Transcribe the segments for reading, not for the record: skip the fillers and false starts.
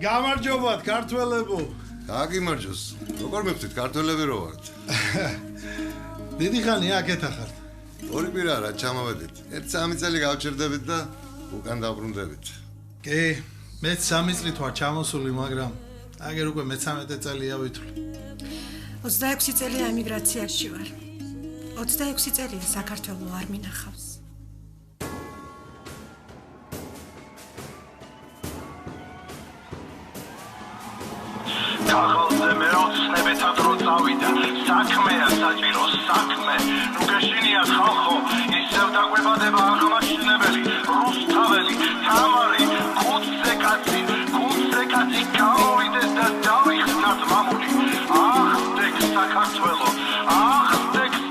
გამარჯობათ ქართველებო. გაგიმარჯოს. როგორ მივხვდით ქართველები რო ვართ? დიდი ხანია აქეთ ახართ. ორი კვირა რა ჩამოვედით. 1-3 წელი გავჩერდებით და უკან დაბრუნდებით. კი, მეც 3 წლით ვარ ჩამოსული, მაგრამ აგერ უკვე მე-13 წელია ვითვლი. 26 წელია ემიგრაციაში ვარ. 26 წელია საქართველო არ მინახავს. ახალზე მე როცნებეთად რო წავიდა საქმეა საჭირო საქმე ნუ გეშინიათ ხალხო ისევ დაგვებადება აღმაშენებელი რუსთაველი თამარი კუცე კაცი გამოვიდეს და დავიხსნათ მამული ახდექ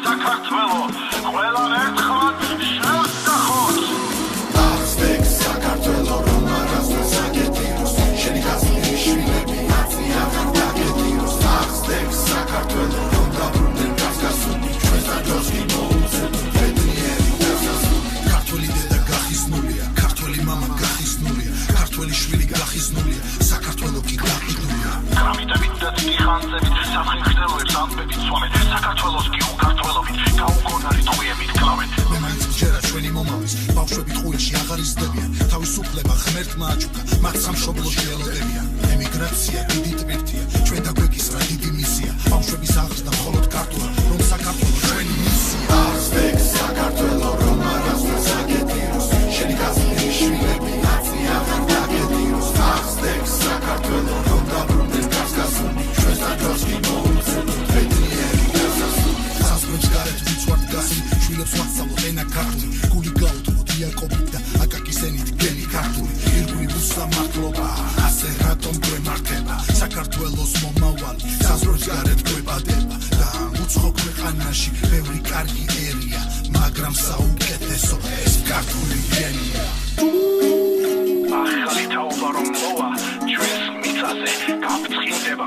საქართველო ყველა ერთხმად შევსახოთ ახდექ საქართველო რომ არასდროს აგეტიროს შენი გასული შვილები საქართველო რომ დაბრუნდნენ გასასუნი ჩვენს დროს კი მოუწევთ ბედნიერი დასასრული ქართველი დედა გახიზნულია ქართველი მამა გახიზნულია ქართველი შვილი გახიზნულია საქართველო კი გაყიდულია გრამიტებით და ტიხანцებით საფრთხეებს ამბებით სვამეთ საქართველოს კი უკართველობით გაუგონარი ტყუებით კლავეთ მე მაინც ჯერა ჩვენი მომავლის ბავშვები ტყუილში აღარ იზრდებიან თავისუფლება ღმერთმა აჩუქა მათ სამშობლოში ელოდებიან ემიგრაცია დიდი ტვირთია ჩვენ დაგვეკისრა დიდი მისია ბავშვების აღზრდა მხოლოდ ქართულა რომ საქართველო ჩვენი მისია ახდექ საქართველო რომ არასდროს აგეტიროს შენი გასული შვილები აღარ დაგეტიროს ახდექ საქართველო რომ დაბრუნდნენ გასასუნი ჩვენს დროს კი მოუწევთ ბედნიერი დასასრული საზღვრებს გარეთ ვიცვართ გასული შვილებს ვასწავლოთ ენა ქართული გული გაუთმოთ იაკობით და აკაკისენით გენი ქართული ირგვლივ უსამართლობა ასე რატომ გვემართება საქართველოს მომავალი საზღვრებს გარეთ გვებადება და უცხო ქვეყანაში ბევრი კარგი ერია მაგრამ საუკეთესო ეს ქართული ენია ახალი თაობა რომ მოვა ჩვენს მიწაზე გაფრთხილდება